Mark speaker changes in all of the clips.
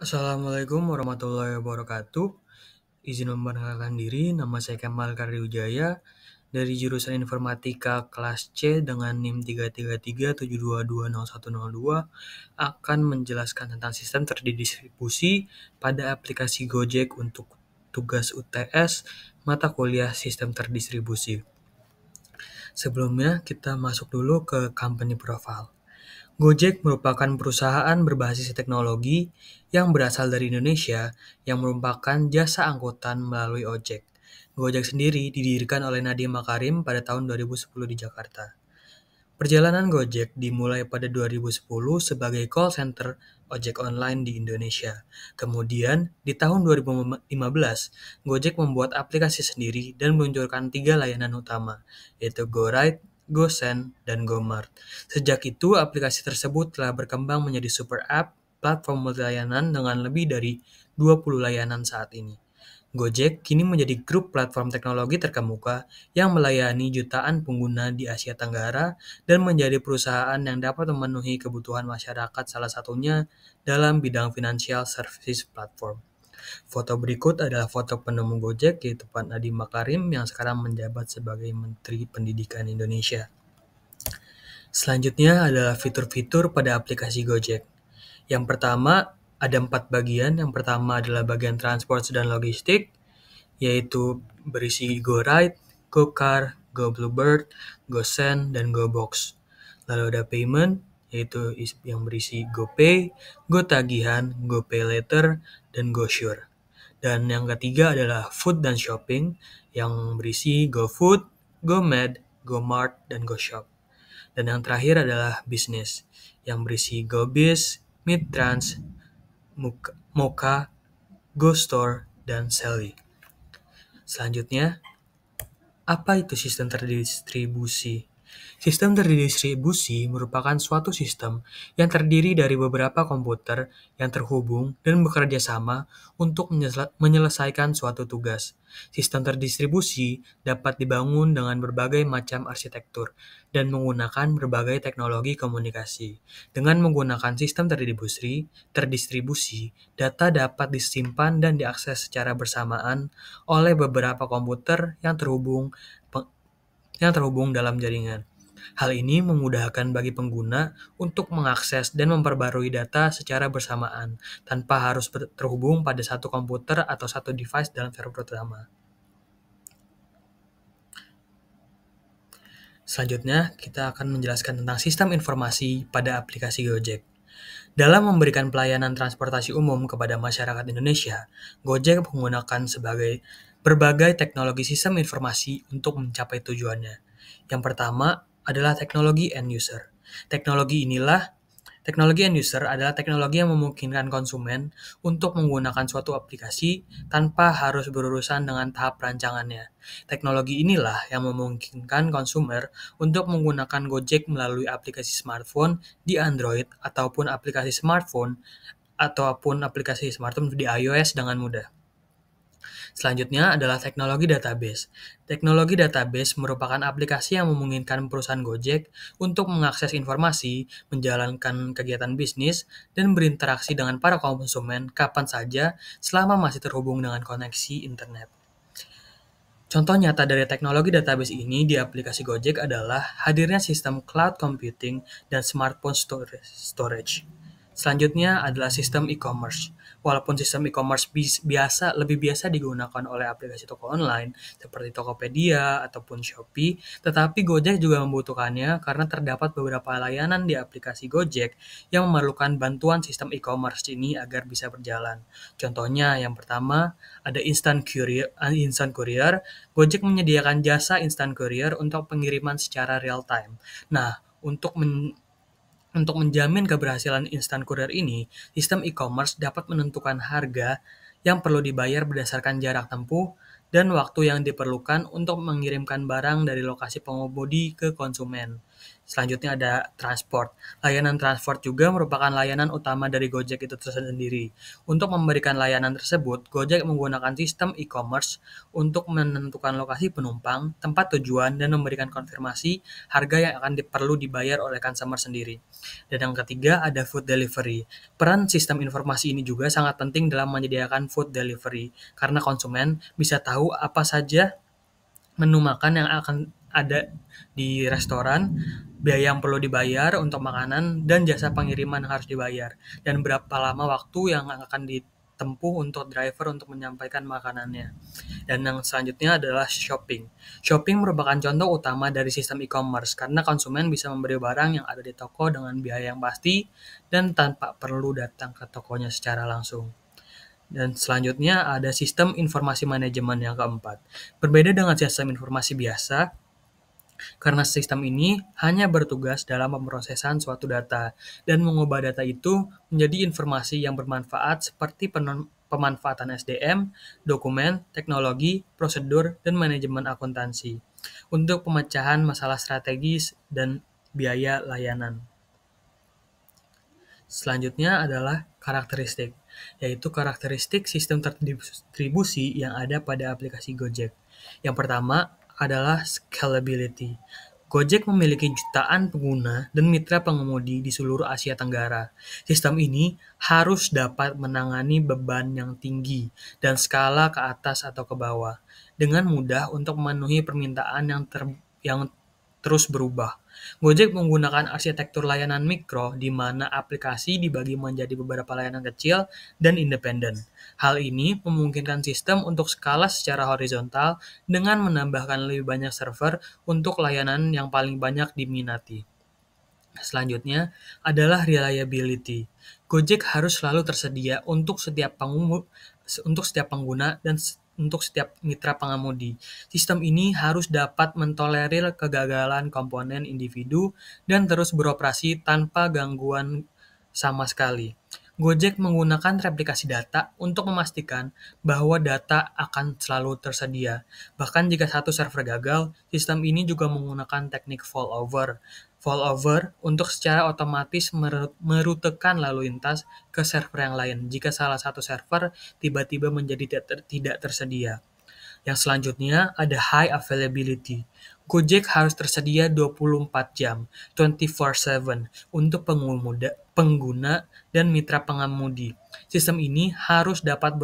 Speaker 1: Assalamualaikum warahmatullahi wabarakatuh. Izin memperkenalkan diri, nama saya Kemal Kardiwijaya dari jurusan Informatika kelas C dengan NIM 33372220102 akan menjelaskan tentang sistem terdistribusi pada aplikasi Gojek untuk tugas UTS mata kuliah sistem terdistribusi. Sebelumnya kita masuk dulu ke company profile. Gojek merupakan perusahaan berbasis teknologi yang berasal dari Indonesia yang merupakan jasa angkutan melalui ojek. Gojek sendiri didirikan oleh Nadiem Makarim pada tahun 2010 di Jakarta. Perjalanan Gojek dimulai pada 2010 sebagai call center ojek online di Indonesia. Kemudian, di tahun 2015, Gojek membuat aplikasi sendiri dan meluncurkan 3 layanan utama, yaitu GoRide, GoSend, dan GoMart. Sejak itu, aplikasi tersebut telah berkembang menjadi super app, platform multi layanan dengan lebih dari 20 layanan saat ini. Gojek kini menjadi grup platform teknologi terkemuka yang melayani jutaan pengguna di Asia Tenggara dan menjadi perusahaan yang dapat memenuhi kebutuhan masyarakat salah satunya dalam bidang financial services platform. Foto berikut adalah foto penemu Gojek yaitu Pak Nadiem Makarim yang sekarang menjabat sebagai Menteri Pendidikan Indonesia. Selanjutnya adalah fitur-fitur pada aplikasi Gojek. Yang pertama, ada 4 bagian. Yang pertama adalah bagian transport dan logistik, yaitu berisi GoRide, GoCar, GoBluebird, GoSend, dan GoBox. Lalu ada payment, yaitu yang berisi GoPay, GoTagihan, GoPayLater, dan GoSure. Dan yang ketiga adalah food dan shopping, yang berisi GoFood, GoMed, GoMart, dan GoShop. Dan yang terakhir adalah bisnis, yang berisi GoBiz, Midtrans, Moka, GoStore, dan Sally. Selanjutnya, apa itu sistem terdistribusi? Sistem terdistribusi merupakan suatu sistem yang terdiri dari beberapa komputer yang terhubung dan bekerja sama untuk menyelesaikan suatu tugas. Sistem terdistribusi dapat dibangun dengan berbagai macam arsitektur dan menggunakan berbagai teknologi komunikasi. Dengan menggunakan sistem terdistribusi, data dapat disimpan dan diakses secara bersamaan oleh beberapa komputer yang terhubung dalam jaringan. Hal ini memudahkan bagi pengguna untuk mengakses dan memperbarui data secara bersamaan, tanpa harus terhubung pada satu komputer atau satu device dalam server utama. Selanjutnya, kita akan menjelaskan tentang sistem informasi pada aplikasi Gojek. Dalam memberikan pelayanan transportasi umum kepada masyarakat Indonesia, Gojek menggunakan berbagai teknologi sistem informasi untuk mencapai tujuannya. Yang pertama adalah teknologi end user. Teknologi end user adalah teknologi yang memungkinkan konsumen untuk menggunakan suatu aplikasi tanpa harus berurusan dengan tahap perancangannya. Teknologi inilah yang memungkinkan konsumer untuk menggunakan Gojek melalui aplikasi smartphone di Android ataupun aplikasi smartphone di iOS dengan mudah. Selanjutnya adalah teknologi database. Teknologi database merupakan aplikasi yang memungkinkan perusahaan Gojek untuk mengakses informasi, menjalankan kegiatan bisnis, dan berinteraksi dengan para konsumen kapan saja selama masih terhubung dengan koneksi internet. Contoh nyata dari teknologi database ini di aplikasi Gojek adalah hadirnya sistem cloud computing dan smartphone storage. Selanjutnya adalah sistem e-commerce. Walaupun sistem e-commerce lebih biasa digunakan oleh aplikasi toko online seperti Tokopedia ataupun Shopee, tetapi Gojek juga membutuhkannya karena terdapat beberapa layanan di aplikasi Gojek yang memerlukan bantuan sistem e-commerce ini agar bisa berjalan. Contohnya yang pertama ada instant courier. Gojek menyediakan jasa instant courier untuk pengiriman secara real time. Nah, untuk menjamin keberhasilan instant courier ini, sistem e-commerce dapat menentukan harga yang perlu dibayar berdasarkan jarak tempuh dan waktu yang diperlukan untuk mengirimkan barang dari lokasi pengemudi ke konsumen. Selanjutnya ada transport. Layanan transport juga merupakan layanan utama dari Gojek itu tersendiri. Untuk memberikan layanan tersebut, Gojek menggunakan sistem e-commerce untuk menentukan lokasi penumpang, tempat tujuan, dan memberikan konfirmasi harga yang akan perlu dibayar oleh consumer sendiri. Dan yang ketiga ada food delivery. Peran sistem informasi ini juga sangat penting dalam menyediakan food delivery, karena konsumen bisa tahu apa saja menu makan yang akan ada di restoran, biaya yang perlu dibayar untuk makanan, dan jasa pengiriman yang harus dibayar, dan berapa lama waktu yang akan ditempuh untuk driver untuk menyampaikan makanannya. Dan yang selanjutnya adalah shopping. Shopping merupakan contoh utama dari sistem e-commerce karena konsumen bisa membeli barang yang ada di toko dengan biaya yang pasti dan tanpa perlu datang ke tokonya secara langsung. Dan selanjutnya ada sistem informasi manajemen yang keempat. Berbeda dengan sistem informasi biasa, karena sistem ini hanya bertugas dalam pemrosesan suatu data dan mengubah data itu menjadi informasi yang bermanfaat seperti pemanfaatan SDM, dokumen, teknologi, prosedur, dan manajemen akuntansi untuk pemecahan masalah strategis dan biaya layanan. Selanjutnya adalah karakteristik, yaitu karakteristik sistem terdistribusi yang ada pada aplikasi Gojek. Yang pertama adalah scalability. Gojek memiliki jutaan pengguna dan mitra pengemudi di seluruh Asia Tenggara. Sistem ini harus dapat menangani beban yang tinggi dan skala ke atas atau ke bawah dengan mudah untuk memenuhi permintaan yang terus berubah. Gojek menggunakan arsitektur layanan mikro di mana aplikasi dibagi menjadi beberapa layanan kecil dan independen. Hal ini memungkinkan sistem untuk skala secara horizontal dengan menambahkan lebih banyak server untuk layanan yang paling banyak diminati. Selanjutnya adalah reliability. Gojek harus selalu tersedia untuk setiap pengguna dan untuk setiap mitra pengemudi. Sistem ini harus dapat mentolerir kegagalan komponen individu dan terus beroperasi tanpa gangguan sama sekali. Gojek menggunakan replikasi data untuk memastikan bahwa data akan selalu tersedia. Bahkan jika satu server gagal, sistem ini juga menggunakan teknik failover. Failover untuk secara otomatis merutekan lalu lintas ke server yang lain jika salah satu server tiba-tiba menjadi tidak tersedia. Yang selanjutnya ada high availability. Gojek harus tersedia 24 jam, 24/7 untuk pengguna dan mitra pengemudi. Sistem ini harus dapat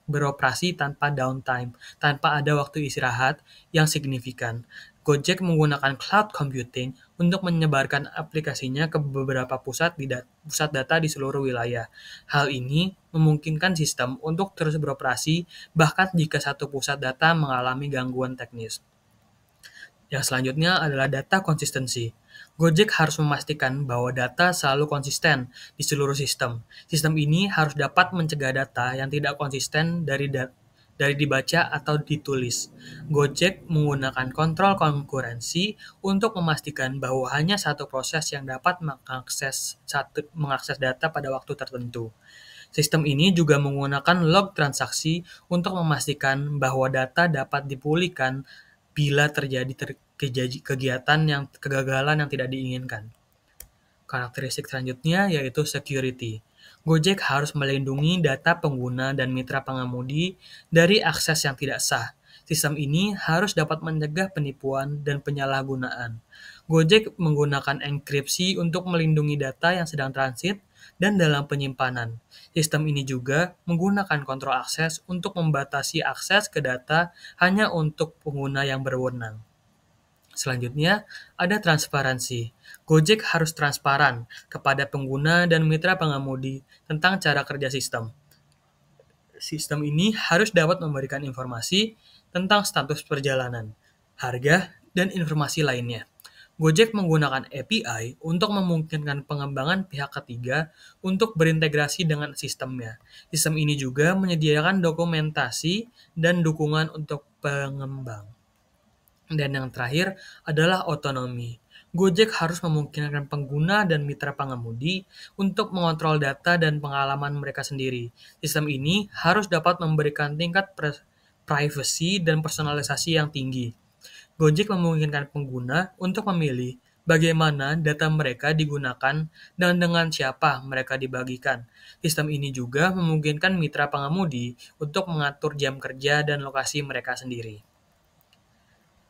Speaker 1: beroperasi tanpa downtime, tanpa ada waktu istirahat yang signifikan. Gojek menggunakan cloud computing untuk menyebarkan aplikasinya ke beberapa pusat data di seluruh wilayah. Hal ini memungkinkan sistem untuk terus beroperasi bahkan jika satu pusat data mengalami gangguan teknis. Yang selanjutnya adalah data konsistensi. Gojek harus memastikan bahwa data selalu konsisten di seluruh sistem. Sistem ini harus dapat mencegah data yang tidak konsisten dari dibaca atau ditulis. Gojek menggunakan kontrol konkurensi untuk memastikan bahwa hanya satu proses yang dapat mengakses data pada waktu tertentu. Sistem ini juga menggunakan log transaksi untuk memastikan bahwa data dapat dipulihkan bila terjadi kegagalan yang tidak diinginkan. Karakteristik selanjutnya yaitu security. Gojek harus melindungi data pengguna dan mitra pengemudi dari akses yang tidak sah. Sistem ini harus dapat mencegah penipuan dan penyalahgunaan. Gojek menggunakan enkripsi untuk melindungi data yang sedang transit dan dalam penyimpanan. Sistem ini juga menggunakan kontrol akses untuk membatasi akses ke data hanya untuk pengguna yang berwenang. Selanjutnya, ada transparansi. Gojek harus transparan kepada pengguna dan mitra pengemudi tentang cara kerja sistem. Sistem ini harus dapat memberikan informasi tentang status perjalanan, harga, dan informasi lainnya. Gojek menggunakan API untuk memungkinkan pengembangan pihak ketiga untuk berintegrasi dengan sistemnya. Sistem ini juga menyediakan dokumentasi dan dukungan untuk pengembang. Dan yang terakhir adalah otonomi. Gojek harus memungkinkan pengguna dan mitra pengemudi untuk mengontrol data dan pengalaman mereka sendiri. Sistem ini harus dapat memberikan tingkat privacy dan personalisasi yang tinggi. Gojek memungkinkan pengguna untuk memilih bagaimana data mereka digunakan, dan dengan siapa mereka dibagikan. Sistem ini juga memungkinkan mitra pengemudi untuk mengatur jam kerja dan lokasi mereka sendiri.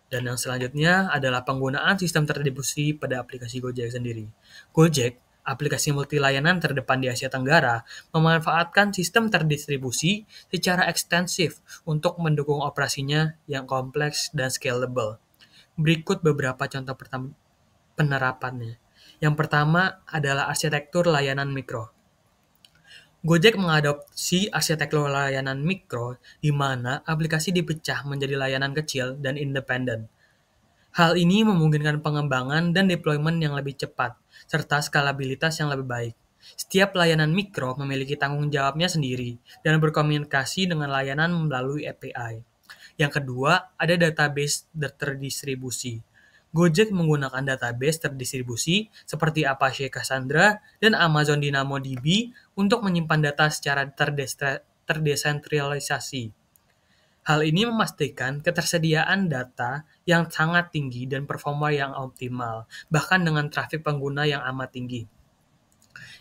Speaker 1: Dan yang selanjutnya adalah penggunaan sistem terdistribusi pada aplikasi Gojek sendiri. Gojek, aplikasi multilayanan terdepan di Asia Tenggara, memanfaatkan sistem terdistribusi secara ekstensif untuk mendukung operasinya yang kompleks dan scalable. Berikut beberapa contoh penerapannya. Yang pertama adalah arsitektur layanan mikro. Gojek mengadopsi arsitektur layanan mikro di mana aplikasi dipecah menjadi layanan kecil dan independen. Hal ini memungkinkan pengembangan dan deployment yang lebih cepat, serta skalabilitas yang lebih baik. Setiap layanan mikro memiliki tanggung jawabnya sendiri dan berkomunikasi dengan layanan melalui API. Yang kedua, ada database terdistribusi. Gojek menggunakan database terdistribusi seperti Apache Cassandra dan Amazon DynamoDB untuk menyimpan data secara terdesentralisasi. Hal ini memastikan ketersediaan data yang sangat tinggi dan performa yang optimal, bahkan dengan trafik pengguna yang amat tinggi.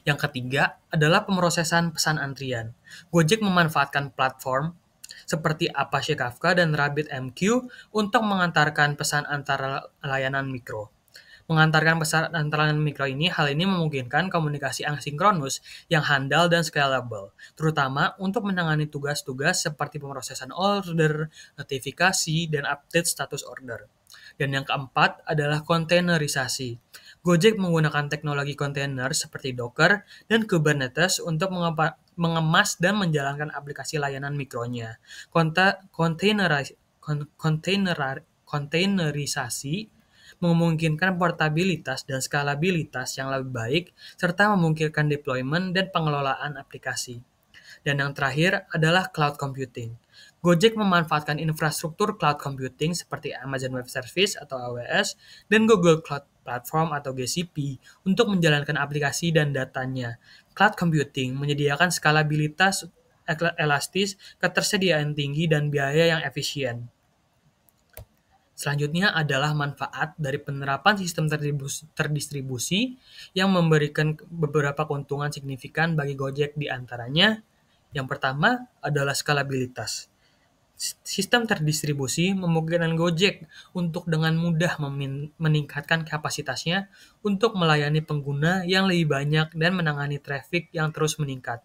Speaker 1: Yang ketiga adalah pemrosesan pesan antrian. Gojek memanfaatkan platform seperti Apache Kafka dan RabbitMQ untuk mengantarkan pesan antara layanan mikro. Mengantarkan pesan antara layanan mikro hal ini memungkinkan komunikasi asinkronus yang handal dan scalable, terutama untuk menangani tugas-tugas seperti pemrosesan order, notifikasi, dan update status order. Dan yang keempat adalah kontainerisasi. Gojek menggunakan teknologi kontainer seperti Docker dan Kubernetes untuk mengemas dan menjalankan aplikasi layanan mikronya. Kontainerisasi memungkinkan portabilitas dan skalabilitas yang lebih baik, serta memungkinkan deployment dan pengelolaan aplikasi. Dan yang terakhir adalah cloud computing. Gojek memanfaatkan infrastruktur cloud computing seperti Amazon Web Service atau AWS dan Google Cloud Platform atau GCP untuk menjalankan aplikasi dan datanya. Cloud computing menyediakan skalabilitas elastis, ketersediaan tinggi, dan biaya yang efisien. Selanjutnya adalah manfaat dari penerapan sistem terdistribusi yang memberikan beberapa keuntungan signifikan bagi Gojek di antaranya. Yang pertama adalah skalabilitas. Sistem terdistribusi memungkinkan Gojek untuk dengan mudah meningkatkan kapasitasnya untuk melayani pengguna yang lebih banyak dan menangani traffic yang terus meningkat.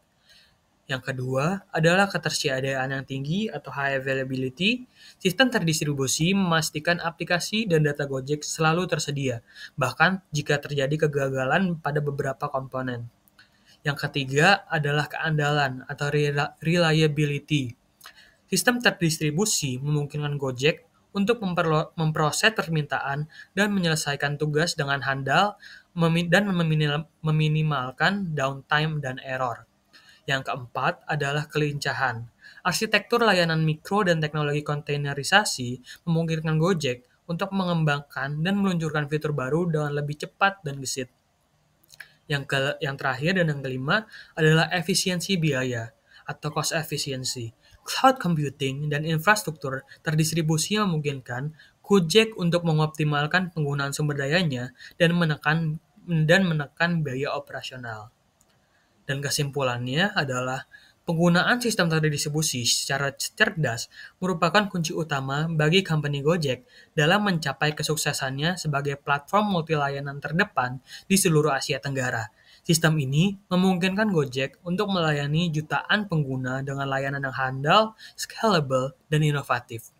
Speaker 1: Yang kedua adalah ketersediaan yang tinggi atau high availability. Sistem terdistribusi memastikan aplikasi dan data Gojek selalu tersedia, bahkan jika terjadi kegagalan pada beberapa komponen. Yang ketiga adalah keandalan atau reliability. Sistem terdistribusi memungkinkan Gojek untuk memproses permintaan dan menyelesaikan tugas dengan handal dan meminimalkan downtime dan error. Yang keempat adalah kelincahan. Arsitektur layanan mikro dan teknologi kontainerisasi memungkinkan Gojek untuk mengembangkan dan meluncurkan fitur baru dengan lebih cepat dan gesit. Yang terakhir dan yang kelima adalah efisiensi biaya atau cost efficiency. Cloud computing dan infrastruktur terdistribusi memungkinkan Gojek untuk mengoptimalkan penggunaan sumber dayanya dan menekan biaya operasional. Dan kesimpulannya adalah penggunaan sistem terdistribusi secara cerdas merupakan kunci utama bagi company Gojek dalam mencapai kesuksesannya sebagai platform multilayanan terdepan di seluruh Asia Tenggara. Sistem ini memungkinkan Gojek untuk melayani jutaan pengguna dengan layanan yang handal, scalable, dan inovatif.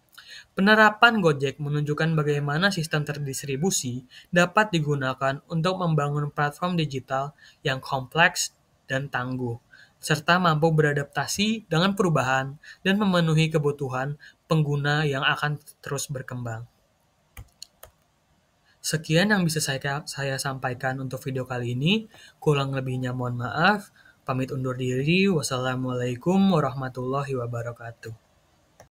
Speaker 1: Penerapan Gojek menunjukkan bagaimana sistem terdistribusi dapat digunakan untuk membangun platform digital yang kompleks dan tangguh, serta mampu beradaptasi dengan perubahan dan memenuhi kebutuhan pengguna yang akan terus berkembang. Sekian yang bisa saya sampaikan untuk video kali ini. Kurang lebihnya mohon maaf. Pamit undur diri. Wassalamualaikum warahmatullahi wabarakatuh.